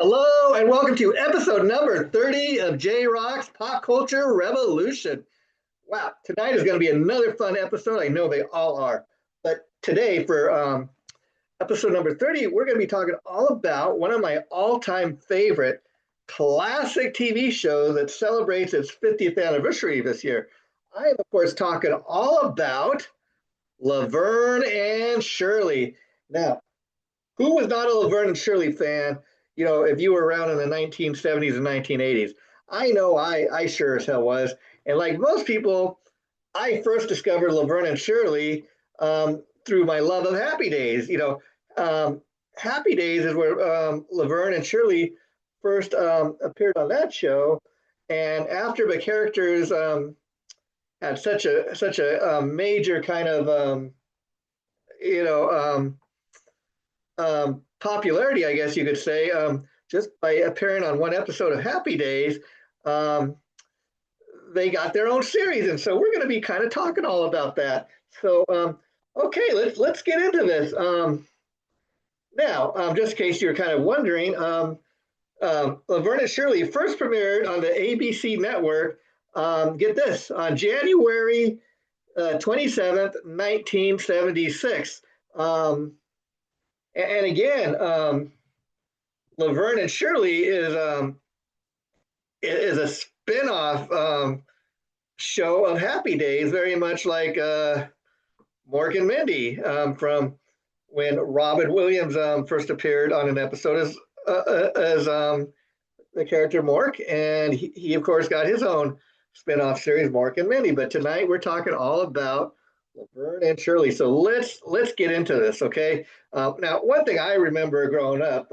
Hello and welcome to episode number 30 of JRocks Pop Culture Revolution. Wow, tonight is going to be another fun episode. I know they all are. But today, for episode number 30, we're going to be talking all about one of my all-time favorite classic TV shows that celebrates its 50th anniversary this year. I am, of course, talking all about Laverne and Shirley. Now, who was not a Laverne and Shirley fan, if you were around in the 1970s and 1980s? I know I sure as hell was. And like most people, I first discovered Laverne and Shirley through my love of Happy Days. Happy Days is where Laverne and Shirley first appeared on that show. And after the characters had such a major kind of you know popularity, I guess you could say, just by appearing on one episode of Happy Days, they got their own series, and so we're going to be kind of talking all about that. So, okay, let's get into this. Now, just in case you're kind of wondering, Laverne and Shirley first premiered on the ABC network. Get this, on January 27th, 1976. And again, Laverne and Shirley is a spin-off show of Happy Days, very much like Mork and Mindy, from when Robin Williams first appeared on an episode as the character Mork, and he of course got his own spin-off series, Mork and Mindy. But tonight we're talking all about Laverne and Shirley. So let's get into this, okay? Now, one thing I remember growing up,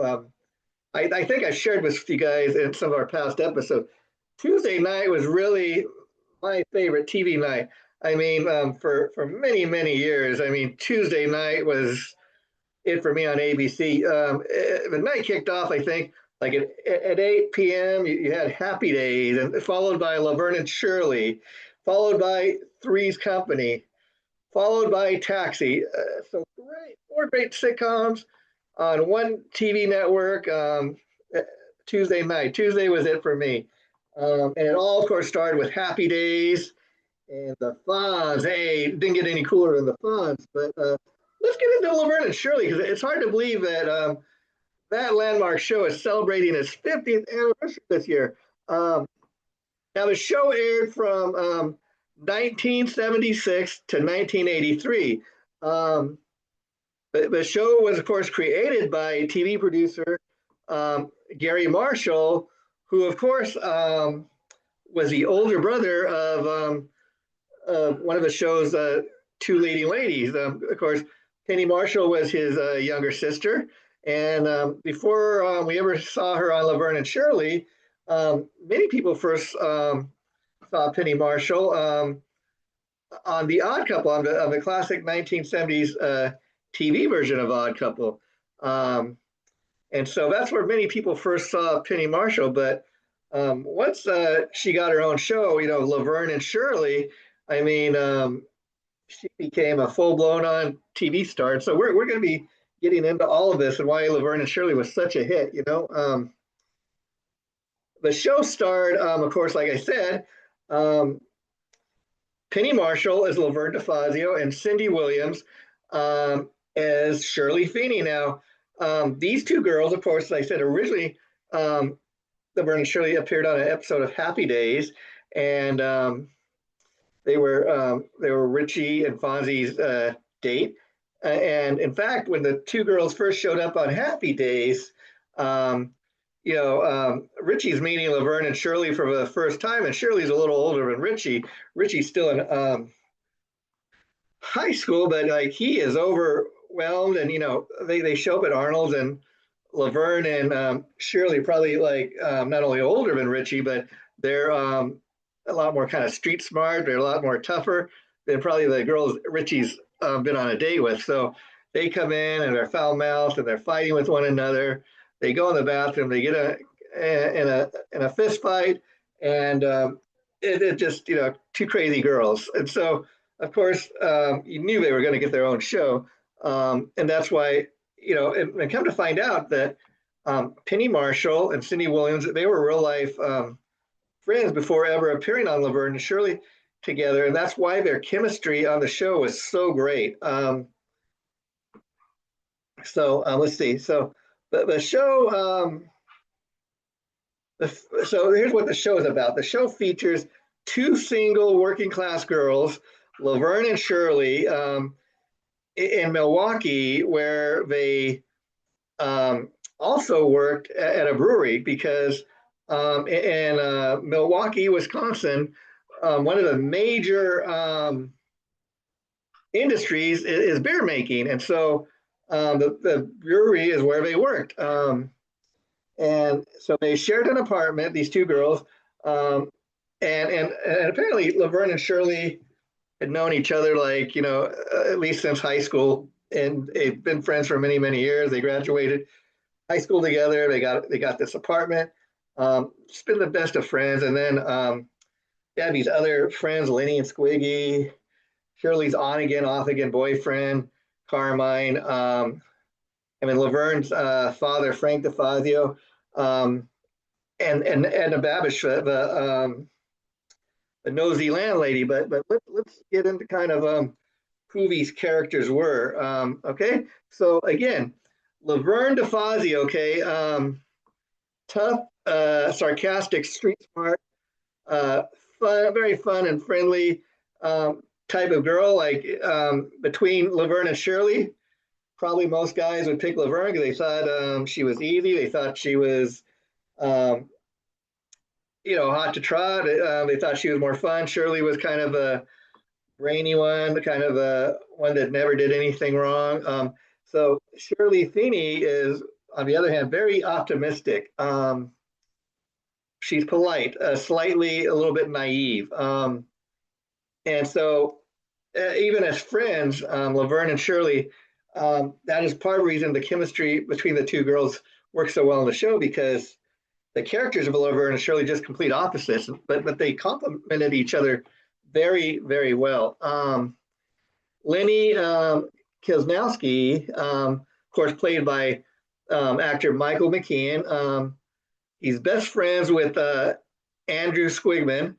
I think I shared with you guys in some of our past episodes. Tuesday night was really my favorite TV night. I mean, for many years. I mean, Tuesday night was it for me on ABC. The night kicked off, I think, like at 8 p.m. You had Happy Days, and followed by Laverne and Shirley, followed by Three's Company, followed by Taxi. So four great sitcoms on one TV network. Tuesday night. Tuesday was it for me. And it all, of course, started with Happy Days and the Fonz. Hey, didn't get any cooler than the Fonz. But let's get into Laverne and Shirley, because it's hard to believe that that landmark show is celebrating its 50th anniversary this year. Now, the show aired from 1976 to 1983. The show was, of course, created by TV producer Gary Marshall, who, of course, was the older brother of one of the show's two leading ladies. Of course, Penny Marshall was his younger sister. And before we ever saw her on Laverne and Shirley, many people first saw Penny Marshall on The Odd Couple, on the classic 1970s TV version of Odd Couple. And so that's where many people first saw Penny Marshall. But once she got her own show, Laverne and Shirley, I mean, she became a full-blown on TV star. And so we're going to be getting into all of this and why Laverne and Shirley was such a hit. The show starred, of course, like I said, Penny Marshall as Laverne DeFazio and Cindy Williams as Shirley Feeney. Now, these two girls, of course, like I said, originally, Laverne and Shirley appeared on an episode of Happy Days, and they were Richie and Fonzie's date. And in fact, when the two girls first showed up on Happy Days, Richie's meeting Laverne and Shirley for the first time, and Shirley's a little older than Richie. Richie's still in high school, but like he is overwhelmed, and they show up at Arnold's, and Laverne and Shirley probably like not only older than Richie, but they're a lot more kind of street smart. They're a lot more tougher than probably the girls Richie's been on a date with. So they come in and they're foul mouthed and they're fighting with one another. They go in the bathroom. They get in a fist fight, and it just two crazy girls. And so of course you knew they were going to get their own show, and that's why and come to find out that Penny Marshall and Cindy Williams, they were real life friends before ever appearing on Laverne and Shirley together, and that's why their chemistry on the show was so great. Let's see. So the show. So here's what the show is about. The show features two single working class girls, Laverne and Shirley, in Milwaukee, where they also worked at a brewery because in Milwaukee, Wisconsin, one of the major industries is beer making. And so the brewery is where they worked. And so they shared an apartment, these two girls. And apparently Laverne and Shirley had known each other like, at least since high school. And they've been friends for many, many years. They graduated high school together. They got this apartment. Just been the best of friends. And then they had these other friends, Lenny and Squiggy, Shirley's on again, off again boyfriend, Carmine, and then Laverne's father, Frank DeFazio, and Edna Babish, the nosy landlady. But let's get into kind of who these characters were. Okay, so again, Laverne DeFazio, okay, tough, sarcastic, street smart, fun, very fun and friendly type of girl. Like between Laverne and Shirley, probably most guys would pick Laverne because they thought she was easy. They thought she was, hot to trot. They thought she was more fun. Shirley was kind of a brainy one, kind of a one that never did anything wrong. So Shirley Feeney is, on the other hand, very optimistic. She's polite, slightly a little bit naive. And so even as friends, Laverne and Shirley, that is part of the reason the chemistry between the two girls works so well in the show, because the characters of Laverne and Shirley just complete opposites, but they complemented each other very, very well. Lenny Kisnowski, of course, played by actor Michael McKean. He's best friends with Andrew Squigman.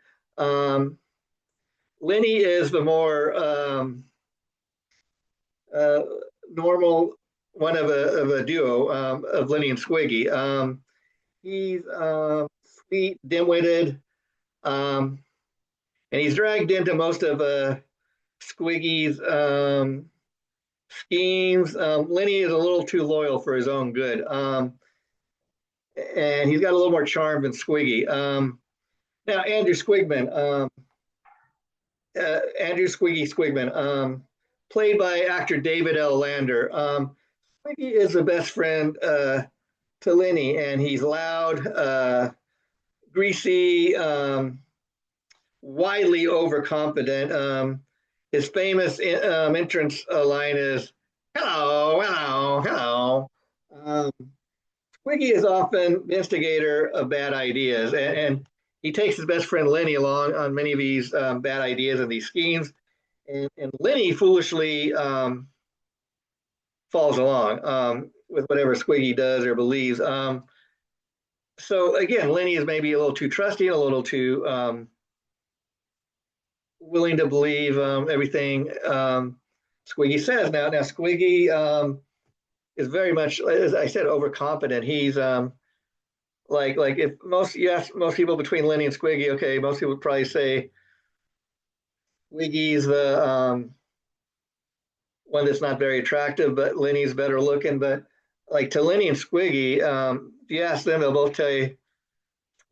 Lenny is the more normal one of a duo of Lenny and Squiggy. He's sweet, dim-witted, and he's dragged into most of Squiggy's schemes. Lenny is a little too loyal for his own good, and he's got a little more charm than Squiggy. Now, Andrew Squigman, Andrew Squiggy Squigman, played by actor David L. Lander. Squiggy is the best friend to Lenny, and he's loud, greasy, widely overconfident. His famous entrance line is "Hello, hello, hello." Squiggy is often the instigator of bad ideas, and he takes his best friend Lenny along on many of these bad ideas and these schemes. And Lenny foolishly falls along with whatever Squiggy does or believes. So again, Lenny is maybe a little too trusting, a little too willing to believe everything Squiggy says. Now Squiggy is very much, as I said, overconfident. He's like if you ask most people between Lenny and Squiggy, okay, most people would probably say Squiggy's the one that's not very attractive, but Lenny's better looking. But like to Lenny and Squiggy, if you ask them, they'll both tell you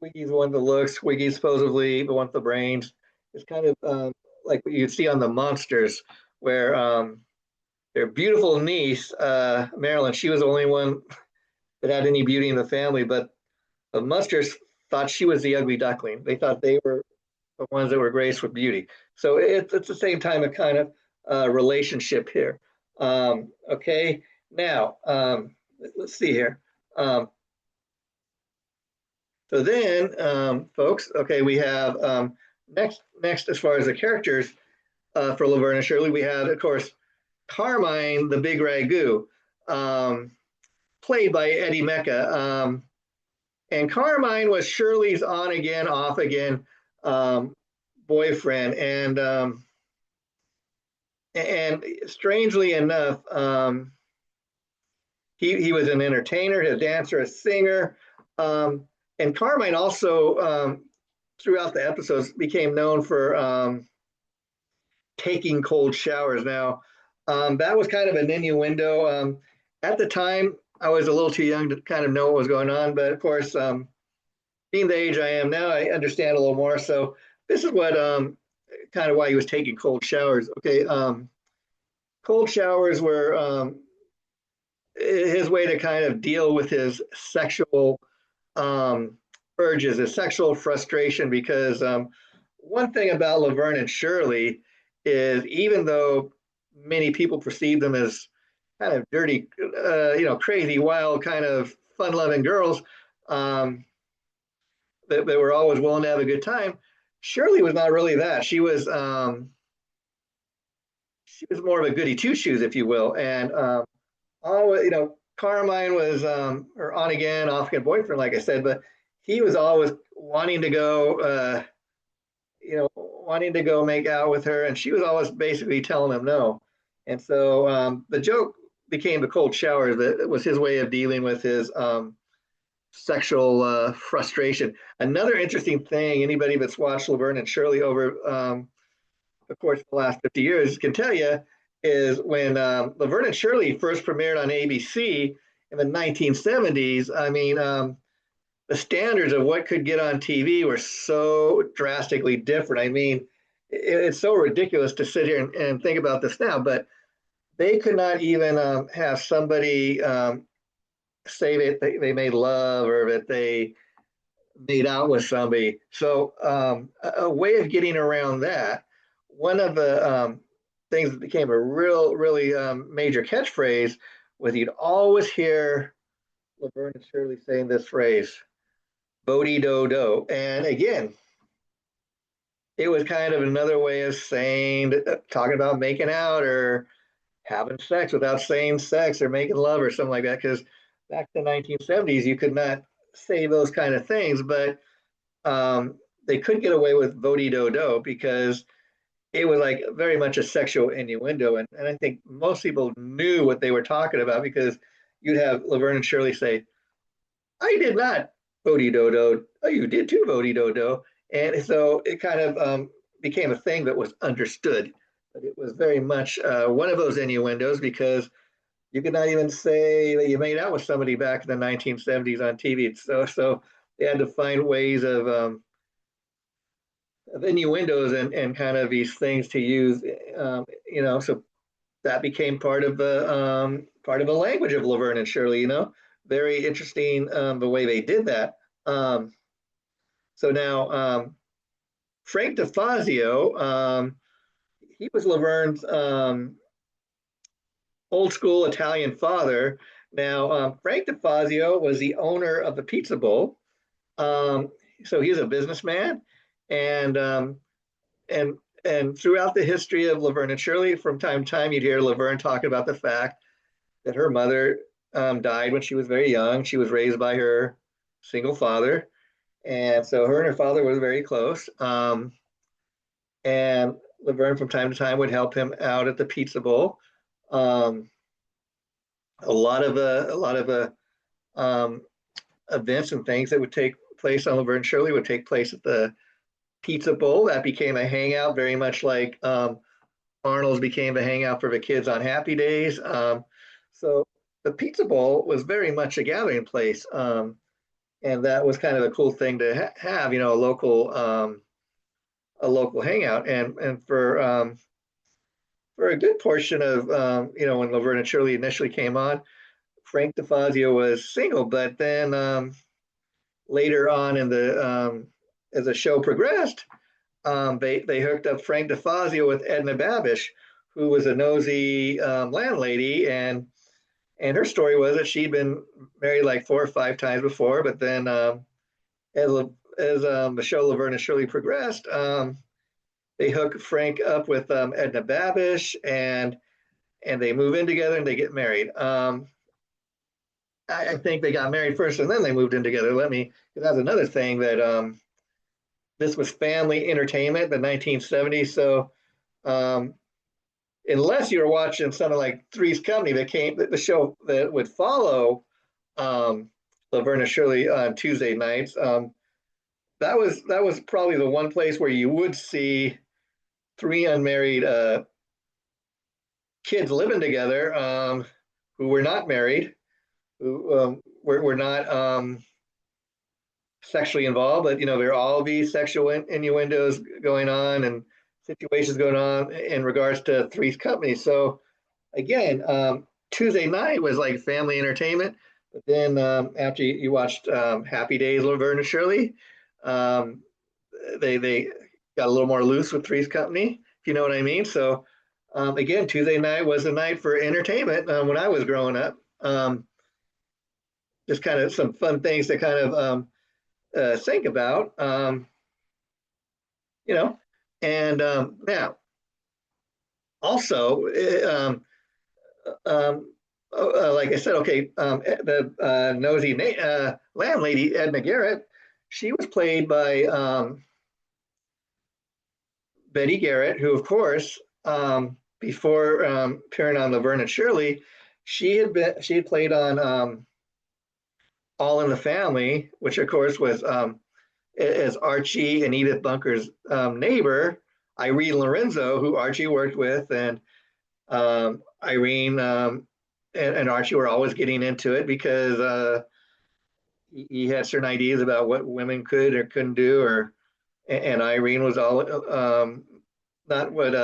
Squiggy's the one that looks, Squiggy's supposedly the one with the brains. It's kind of like what you'd see on the Monsters, where their beautiful niece, Marilyn, she was the only one that had any beauty in the family, but the Monsters thought she was the ugly duckling. They thought they were the ones that were graced with beauty. So it's the same time of kind of relationship here. Okay, now let's see here. So then, folks, okay, we have next as far as the characters for Laverne and Shirley, we have, of course, Carmine, the big ragu. played by Eddie Mecca. And Carmine was Shirley's on again, off again um, boyfriend. And strangely enough, he was an entertainer, a dancer, a singer. And Carmine also, throughout the episodes, became known for taking cold showers. Now, that was kind of an innuendo. At the time, I was a little too young to kind of know what was going on, but of course, being the age I am now, I understand a little more. So this is what kind of why he was taking cold showers. Okay, cold showers were his way to kind of deal with his sexual um, urges, his sexual frustration. Because one thing about Laverne and Shirley is, even though many people perceive them as kind of dirty, crazy, wild, kind of fun-loving girls, um, that were always willing to have a good time. Shirley was not really that. She was more of a goody two shoes, if you will, and always, Carmine was her on again, off again boyfriend, like I said, but he was always wanting to go, wanting to go make out with her, and she was always basically telling him no. And so the joke became the cold showers. That was his way of dealing with his sexual frustration. Another interesting thing, anybody that's watched Laverne and Shirley over the course of the last 50 years can tell you, is when Laverne and Shirley first premiered on ABC in the 1970s. I mean, the standards of what could get on TV were so drastically different. I mean, it's so ridiculous to sit here and think about this now, but they could not even have somebody say that they made love or that they made out with somebody. So a way of getting around that, one of the things that became a really major catchphrase was you'd always hear Laverne and Shirley saying this phrase, "Bodie do do," and again, it was kind of another way of saying, talking about making out or having sex without saying sex or making love or something like that. Because back in the 1970s, you could not say those kind of things, but they could get away with "Bodie do do" because it was like very much a sexual innuendo. And I think most people knew what they were talking about because you'd have Laverne and Shirley say, "I did not Bodie Dodo. Oh, you did too, Bodie Dodo." And so it kind of became a thing that was understood. But it was very much one of those innuendos because you could not even say that you made out with somebody back in the 1970s on TV. So they had to find ways of innuendos and kind of these things to use, so that became part of the language of Laverne and Shirley. Very interesting the way they did that. So now Frank DeFazio, he was Laverne's old school Italian father. Now Frank DeFazio was the owner of the Pizza Bowl, so he's a businessman, and and and throughout the history of Laverne and Shirley, from time to time, you'd hear Laverne talk about the fact that her mother died when she was very young. She was raised by her single father, and so her and her father was very close. And Laverne, from time to time, would help him out at the Pizza Bowl. Um, a lot of um, events and things that would take place on Laverne and Shirley would take place at the Pizza Bowl. That became a hangout, very much like Arnold's became a hangout for the kids on Happy Days. So the Pizza Bowl was very much a gathering place, and that was kind of a cool thing to have, a local hangout. And for a good portion of when Laverne and Shirley initially came on, Frank DeFazio was single, but then later on in the as the show progressed, they hooked up Frank DeFazio with Edna Babish, who was a nosy landlady, and her story was that she'd been married like 4 or 5 times before, but then as the show Laverne and Shirley progressed, they hook Frank up with Edna Babish, and they move in together and they get married. I think they got married first and then they moved in together. That's another thing that this was family entertainment, the 1970s. So um, unless you were watching something like Three's Company, the show that would follow um, Laverne and Shirley on Tuesday nights. That was probably the one place where you would see three unmarried kids living together who were not married, who were not sexually involved, but there all these sexual innuendos going on and situations going on in regards to Three's Company. So again, Tuesday night was like family entertainment, but then after you watched Happy Days, Laverne and Shirley, um, they got a little more loose with Three's Company, if you know what I mean. So again, Tuesday night was a night for entertainment when I was growing up. Just kind of some fun things to kind of think about, you know. And now, also, like I said, okay, the nosy landlady, Edna Garrett, she was played by Betty Garrett, who, of course, before appearing on Laverne and Shirley, she had played on All in the Family, which of course was as Archie and Edith Bunker's neighbor, Irene Lorenzo, who Archie worked with, and Irene and Archie were always getting into it because he had certain ideas about what women could or couldn't do, and Irene was all not what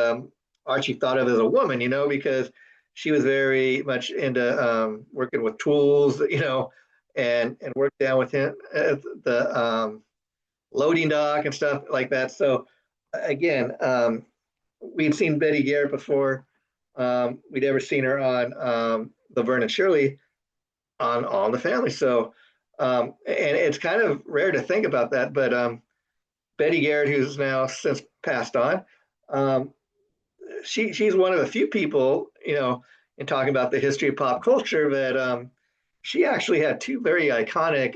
Archie thought of as a woman, because she was very much into working with tools, and worked down with him at the loading dock and stuff like that. So again, we'd seen Betty Garrett before. We'd ever seen her on Laverne and Shirley on All in the Family. So, and it's kind of rare to think about that, but Betty Garrett, who's now since passed on, um, she's one of the few people, in talking about the history of pop culture that she actually had two very iconic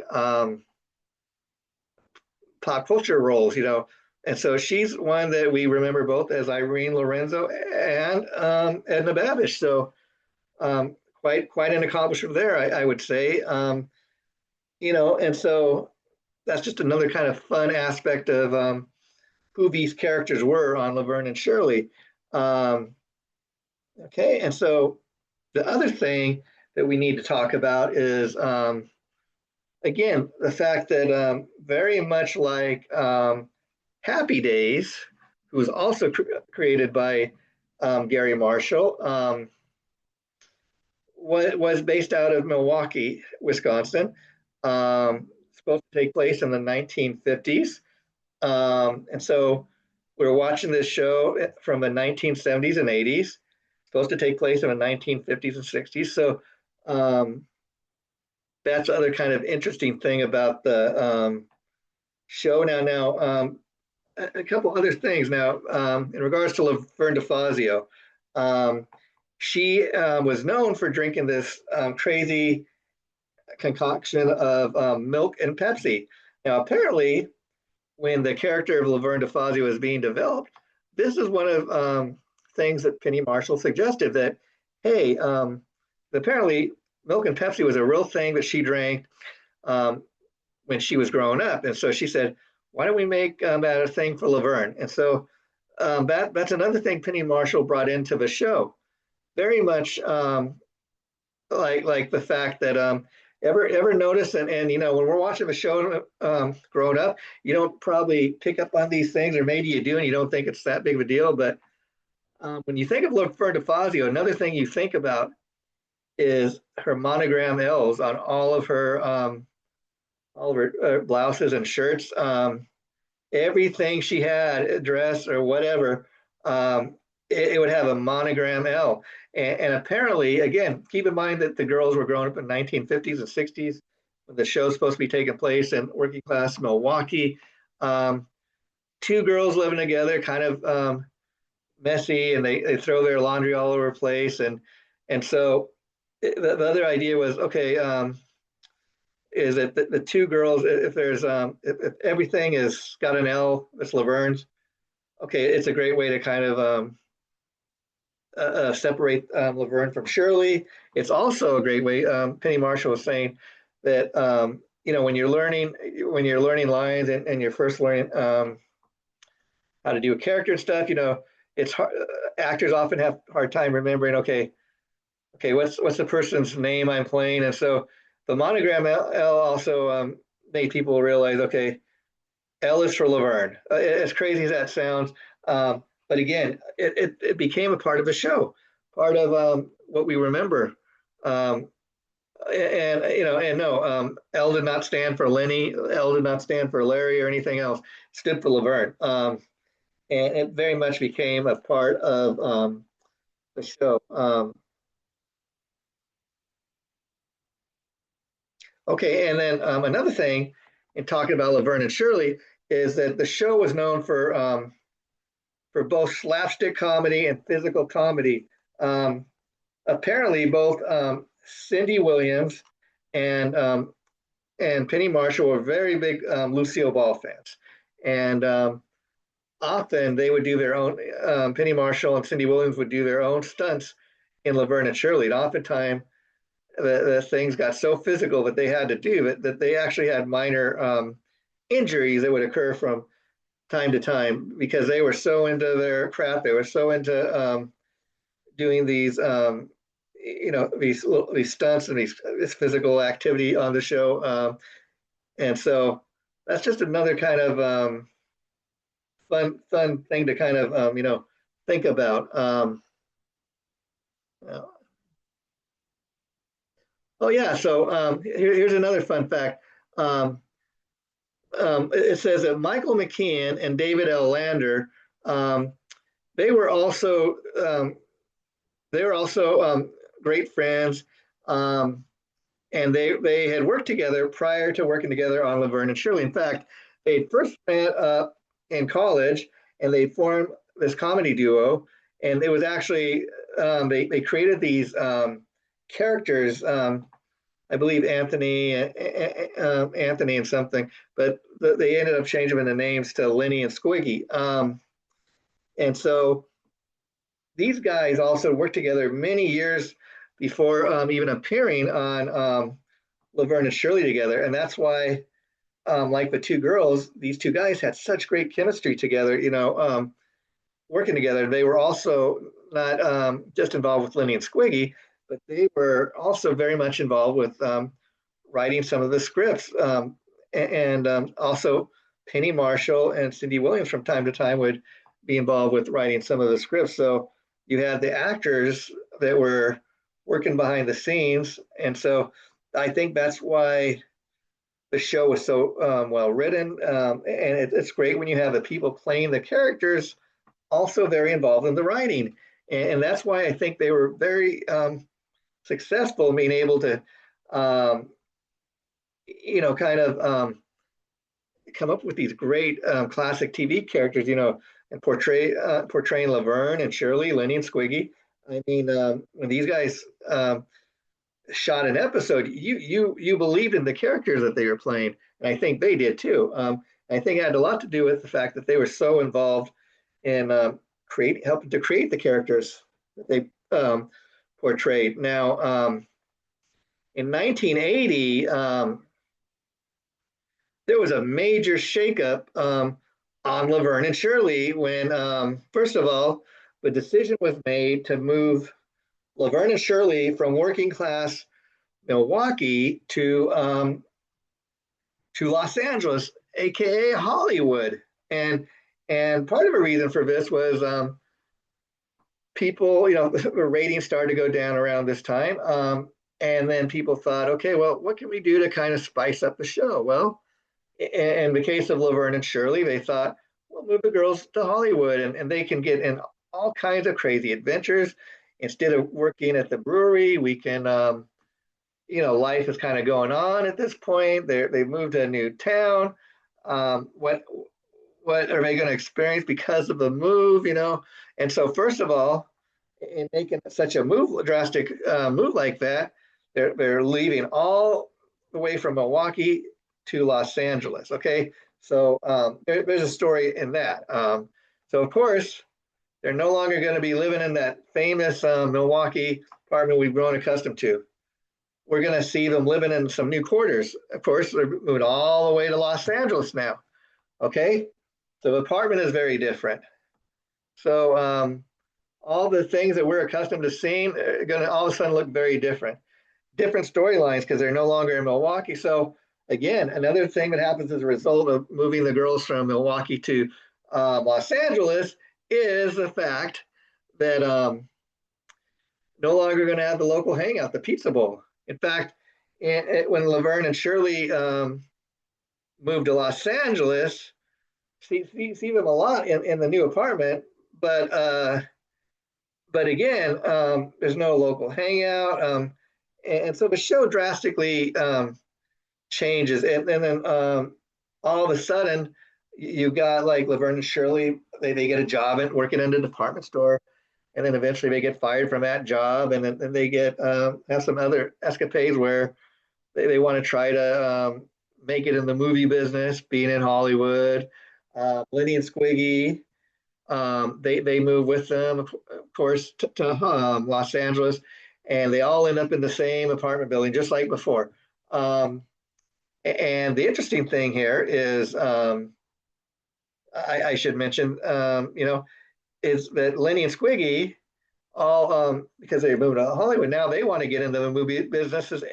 pop culture roles, and so she's one that we remember both as Irene Lorenzo and Edna Babish. So quite an accomplishment there, I would say. And so that's just another kind of fun aspect of who these characters were on Laverne and Shirley. Um, okay, and so the other thing that we need to talk about is again the fact that very much like Happy Days, who was also created by Gary Marshall, was based out of Milwaukee, Wisconsin. Supposed to take place in the 1950s. And so we were watching this show from the 1970s and 80s, supposed to take place in the 1950s and 60s. So that's the other kind of interesting thing about the show. Now, a couple other things. Now, in regards to Laverne DeFazio, she was known for drinking this crazy concoction of milk and Pepsi. Now, apparently, when the character of Laverne DeFazio was being developed, this is one of things that Penny Marshall suggested that, hey, apparently milk and Pepsi was a real thing that she drank when she was growing up. And so she said, why don't we make that a thing for Laverne? And so that's another thing Penny Marshall brought into the show. Very much like the fact that ever notice and when we're watching the show growing up, you don't probably pick up on these things, or maybe you do and you don't think it's that big of a deal. But when you think of Laverne DeFazio, another thing you think about is her monogram L's on all of her blouses and shirts. Everything she had, a dress or whatever, it would have a monogram L. And apparently, again, keep in mind that the girls were growing up in the 1950s and 60s when the show's supposed to be taking place in working class Milwaukee. Two girls living together, kind of messy, and they throw their laundry all over the place. And so the other idea was, okay, is that the two girls, if there's if everything is got an L, it's Laverne's. Okay, it's a great way to kind of separate Laverne from Shirley. It's also a great way. Penny Marshall was saying that when you're learning lines and you're first learning how to do a character and stuff, it's hard. Actors often have a hard time remembering. Okay, what's the person's name I'm playing, and so the monogram L also made people realize, okay, L is for Laverne. As crazy as that sounds, but again, it became a part of the show, part of what we remember. Um, and no, L did not stand for Lenny. L did not stand for Larry or anything else. It stood for Laverne, and it very much became a part of the show. Okay, and then another thing in talking about Laverne and Shirley is that the show was known for both slapstick comedy and physical comedy. Um, Apparently, both Cindy Williams and um, and Penny Marshall were very big Lucille Ball fans, and often they would do their own. Penny Marshall and Cindy Williams would do their own stunts in Laverne and Shirley. And oftentimes, the things got so physical that they had to do it that they actually had minor injuries that would occur from time to time because they were so into their craft. They were so into doing these stunts and this physical activity on the show, and so that's just another kind of fun thing to kind of think about. Uh, oh yeah, so here's another fun fact. Um, it says that Michael McKean and David L. Lander, um, they were also um, they were also great friends, um, and they had worked together prior to working together on Laverne and Shirley. In fact, they first met in college, and they formed this comedy duo. And it was actually they created these characters. I believe Anthony and something, but they ended up changing the names to Lenny and Squiggy. And so these guys also worked together many years before even appearing on Laverne and Shirley together, and that's why, like the two girls, these two guys had such great chemistry together. Working together. They were also not just involved with Lenny and Squiggy, but they were also very much involved with writing some of the scripts, and also Penny Marshall and Cindy Williams from time to time would be involved with writing some of the scripts. So you had the actors that were working behind the scenes, and so I think that's why the show was so well written, and it's great when you have the people playing the characters also very involved in the writing, and that's why I think they were very successful in being able to, um, kind of come up with these great classic TV characters, and portraying Laverne and Shirley, Lenny and Squiggy. I mean, when these guys shot an episode, you believed in the characters that they were playing, and I think they did too. I think it had a lot to do with the fact that they were so involved in helping to create the characters that they portrayed. Now, in 1980, there was a major shakeup on Laverne and Shirley when, first of all, the decision was made to move Laverne and Shirley from working class Milwaukee to Los Angeles, aka Hollywood, and part of the reason for this was people, the ratings started to go down around this time, and then people thought, okay, well, what can we do to kind of spice up the show? Well, in the case of Laverne and Shirley, they thought, well, move the girls to Hollywood, and they can get in all kinds of crazy adventures. Instead of working at the brewery, we can, life is kind of going on at this point. They've moved to a new town. What are they going to experience because of the move? And so, first of all, in making such a drastic move like that, they're leaving all away from Milwaukee to Los Angeles. Okay, so there's a story in that. So of course, they're no longer going to be living in that famous Milwaukee apartment we've grown accustomed to. We're going to see them living in some new quarters. Of course, they're moving all the way to Los Angeles now. Okay, so the apartment is very different. So all the things that we're accustomed to seeing are going to all of a sudden look very different. Different storylines because they're no longer in Milwaukee. So again, another thing that happens as a result of moving the girls from Milwaukee to Los Angeles is the fact that no longer going to have the local hangout, the Pizza Bowl. In fact, when Laverne and Shirley moved to Los Angeles, see them a lot in the new apartment, but again, there's no local hangout, and so the show drastically changes, and then all of a sudden you got like Laverne and Shirley, they get a job at working in a department store, and then eventually they get fired from that job, and then they get have some other escapades where they want to try to make it in the movie business, being in Hollywood. Lenny and Squiggy, they move with them, of course, to Los Angeles, and they all end up in the same apartment building, just like before. And the interesting thing here is, I should mention, is that Lenny and Squiggy all because they moved to Hollywood now they want to get into the movie business as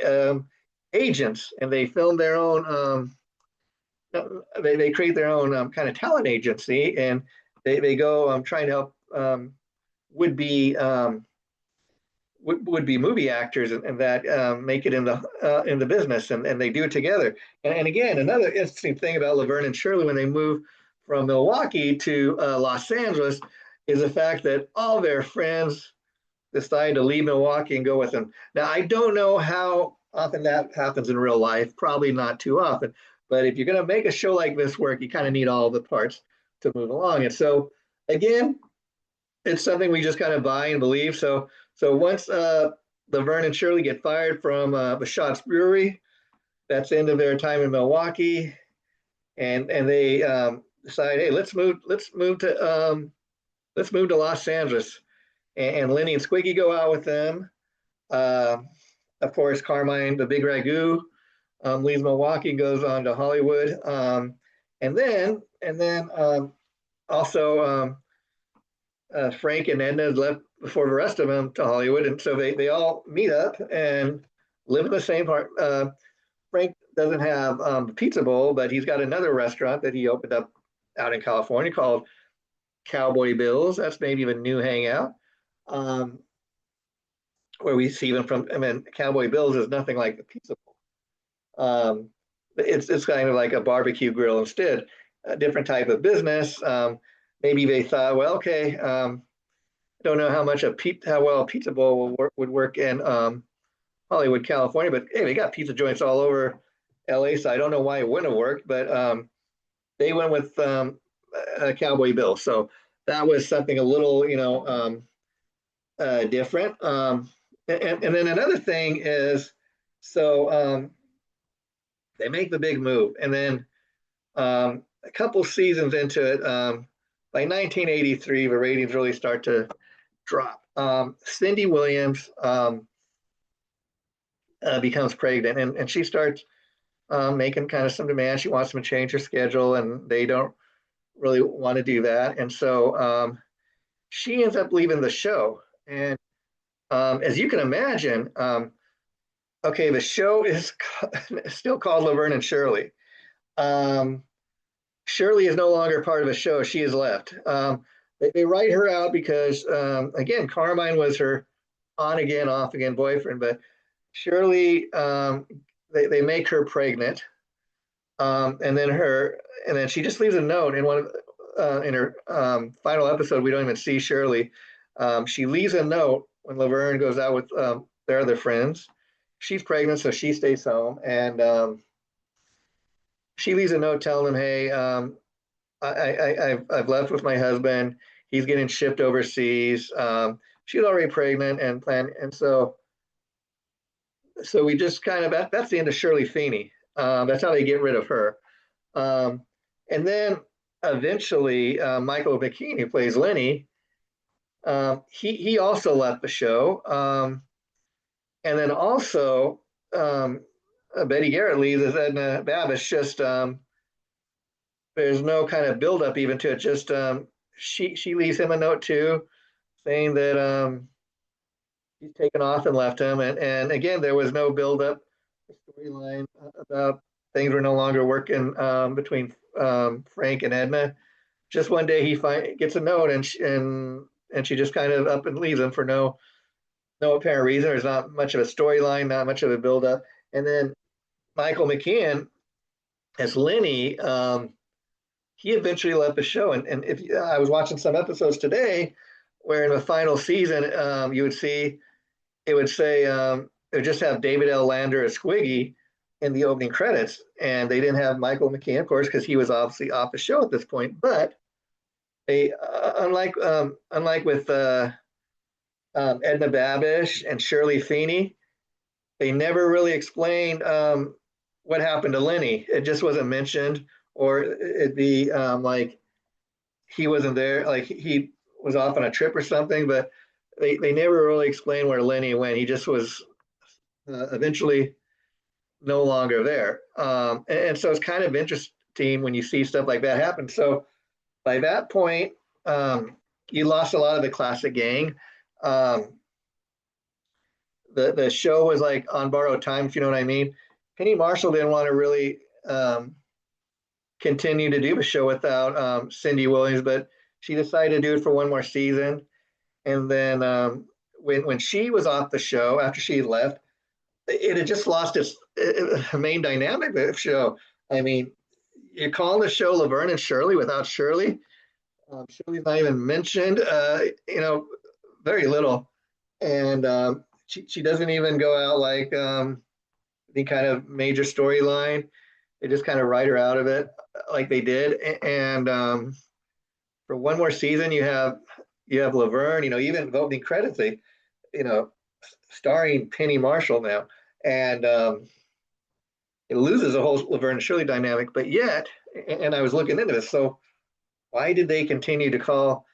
agents, and they film their own. They create their own kind of talent agency, and they go trying to help would be would be movie actors and that make it in the business, and they do it together. And again, another interesting thing about Laverne and Shirley when they move from Milwaukee to Los Angeles is the fact that all their friends decide to leave Milwaukee and go with them. Now, I don't know how often that happens in real life, probably not too often. But if you're going to make a show like this work, you kind of need all the parts to move along. And so, again, it's something we just kind of buy and believe. So once Laverne and Shirley get fired from Bashot's Brewery, that's the end of their time in Milwaukee, and they decide, hey, let's move to Los Angeles. And Lenny and Squiggy go out with them. Of course, Carmine, the big ragu, leaves Milwaukee and goes on to Hollywood. And then also Frank and Edna left before the rest of them to Hollywood. And so they all meet up and live in the same part. Frank doesn't have the Pizza Bowl, but he's got another restaurant that he opened up out in California called Cowboy Bill's. That's maybe the new hangout. Where we see them from. I mean, Cowboy Bill's is nothing like the Pizza Bowl. It's kind of like a barbecue grill instead, a different type of business. Maybe they thought, well, okay, don't know how well a Pizza Bowl would work in Hollywood, California, but hey, they got pizza joints all over LA, so I don't know why it wouldn't have worked, but they went with Cowboy Bill, so that was something a little, different. And then another thing is, so they make the big move, and then a couple seasons into it, by 1983, the ratings really start to drop. Cindy Williams becomes pregnant, and she starts making kind of some demands. She wants them to change her schedule, and they don't really want to do that. And so she ends up leaving the show. And as you can imagine, okay, the show is still called Laverne and Shirley. Shirley is no longer part of the show. She has left. They write her out because, again, Carmine was her on again, off again boyfriend, but Shirley, they make her pregnant, and then she just leaves a note in in her final episode. We don't even see Shirley. She leaves a note when Laverne goes out with their other friends. She's pregnant, so she stays home, and she leaves a note telling them, "Hey, I've left with my husband. He's getting shipped overseas. She's already pregnant and so so we just kind of that's the end of Shirley Feeney. That's how they get rid of her. Um, and then eventually, Michael McKean, who plays Lenny, he also left the show. And then also, Betty Garrett leaves as Edna Babish. Just there's no kind of buildup even to it. Just she leaves him a note too, saying that he's taken off and left him. And again, there was no buildup storyline about things were no longer working between Frank and Edna. Just one day gets a note and she just kind of up and leaves him for no apparent reason. There's not much of a storyline, not much of a buildup. And then Michael McKean as Lenny, he eventually left the show. And if I was watching some episodes today, where in the final season, you would see it would say it would just have David L. Lander as Squiggy in the opening credits, and they didn't have Michael McKean, of course, because he was obviously off the show at this point. But they, unlike with Edna Babish and Shirley Feeney, they never really explained what happened to Lenny. It just wasn't mentioned, or it'd be like he wasn't there, like he was off on a trip or something. But they never really explained where Lenny went. He just was eventually no longer there. And so it's kind of interesting when you see stuff like that happen. So by that point, you lost a lot of the classic gang. Um, the show was like on borrowed time, if you know what I mean. Penny Marshall didn't want to really continue to do the show without Cindy Williams, but she decided to do it for one more season. And then when she was off the show after she left, it had just lost its main dynamic of the show. I mean, you call the show Laverne and Shirley without Shirley. Shirley's not even mentioned, very little. And she doesn't even go out like any kind of major storyline. They just kind of write her out of it like they did. And for one more season, you have Laverne, even the opening credits, they, starring Penny Marshall now. And it loses the whole Laverne and Shirley dynamic. But yet, and I was looking into this, so why did they continue to call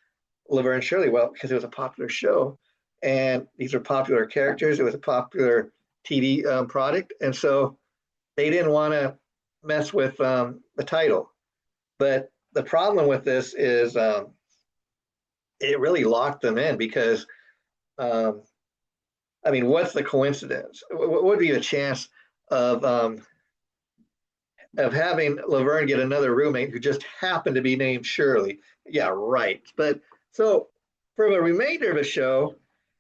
Laverne and Shirley? Well, because it was a popular show, and these are popular characters. It was a popular TV product, and so they didn't want to mess with the title. But the problem with this is it really locked them in because, what's the coincidence? What would be the chance of having Laverne get another roommate who just happened to be named Shirley? Yeah, right. But so for the remainder of the show,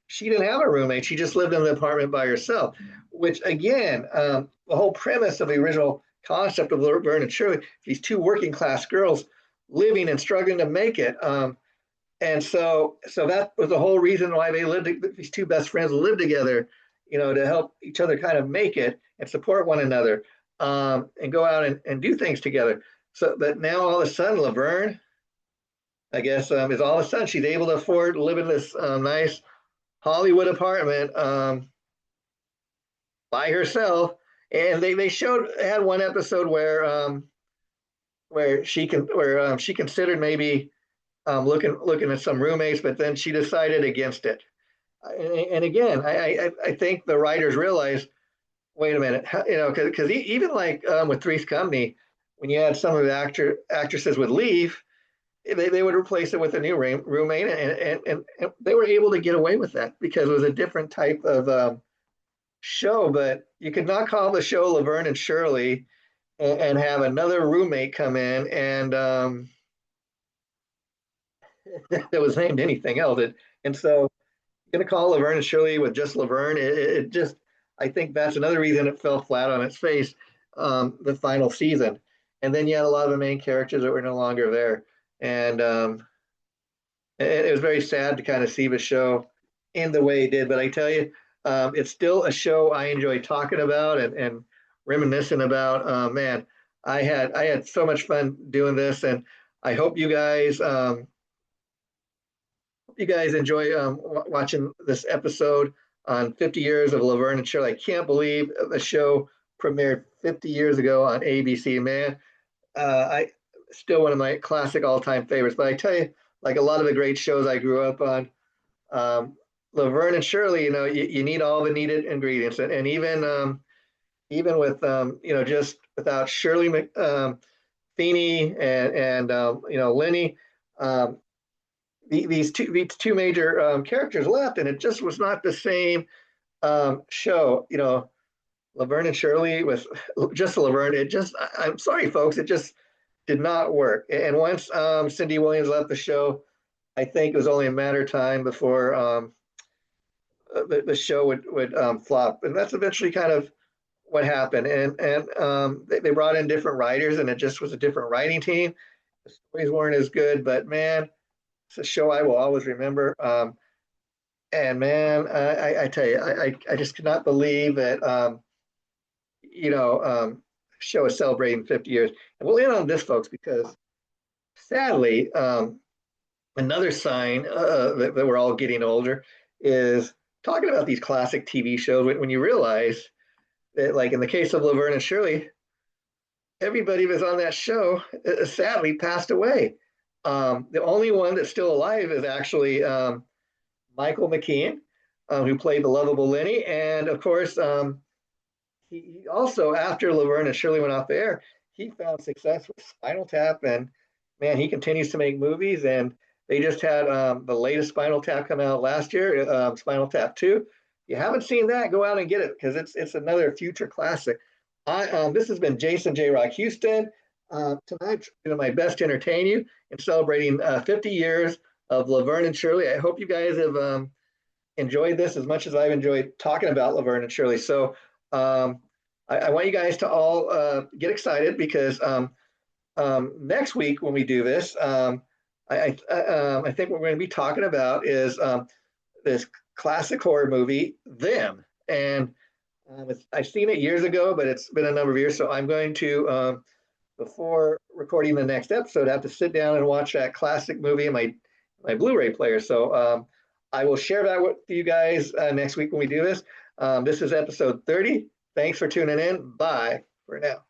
she didn't have a roommate. She just lived in the apartment by herself, which again, the whole premise of the original concept of Laverne and Shirley, these two working class girls living and struggling to make it. And so that was the whole reason why these two best friends lived together, to help each other kind of make it and support one another, and go out and do things together. So, but now all of a sudden, Laverne, I guess, is all of a sudden she's able to afford to live in this nice Hollywood apartment by herself. And they had one episode where she considered maybe looking at some roommates, but then she decided against it. And again, I think the writers realized, wait a minute, because even like with Three's Company, when you had some of the actresses would leave, they would replace it with a new roommate, and they were able to get away with that because it was a different type of show. But you could not call the show Laverne and Shirley and have another roommate come in and that was named anything else. And so going to call Laverne and Shirley with just Laverne, it just, I think that's another reason it fell flat on its face, the final season. And then you had a lot of the main characters that were no longer there. And it was very sad to kind of see the show end the way it did. But I tell you, it's still a show I enjoy talking about and reminiscing about. Man, I had so much fun doing this, and I hope you guys enjoy watching this episode on 50 years of Laverne and Shirley. I can't believe the show premiered 50 years ago on ABC. Man, I still one of my classic all-time favorites. But I tell you, like a lot of the great shows I grew up on, um, Laverne and Shirley, you need all the needed ingredients, and even with just without Shirley Feeney and Lenny, um, these two major characters left, and it just was not the same show. Laverne and Shirley with just Laverne. I'm sorry, folks, it just did not work. And once Cindy Williams left the show, I think it was only a matter of time before the show would flop. And that's eventually kind of what happened. And they brought in different writers, and it just was a different writing team. The stories weren't as good, but man, it's a show I will always remember. And man, I tell you, I just could not believe that you know show is celebrating 50 years. And we'll end on this, folks, because sadly, another sign that we're all getting older is talking about these classic TV shows when you realize that, like in the case of Laverne and Shirley, everybody who was on that show sadly passed away. The only one that's still alive is actually Michael McKean, who played the lovable Lenny. And of course, he also, after Laverne and Shirley went off the air, he found success with Spinal Tap. And man, he continues to make movies. And they just had the latest Spinal Tap come out last year, Spinal Tap 2. If you haven't seen that, go out and get it because it's another future classic. This has been Jason JRock Houston. Tonight, doing my best to entertain you and celebrating 50 years of Laverne and Shirley. I hope you guys have enjoyed this as much as I've enjoyed talking about Laverne and Shirley. So I want you guys to all get excited because next week when we do this, I think what we're going to be talking about is this classic horror movie, Them. And I've seen it years ago, but it's been a number of years. So I'm going to, before recording the next episode, have to sit down and watch that classic movie in my Blu-ray player. So I will share that with you guys next week when we do this. This is episode 30. Thanks for tuning in. Bye for now.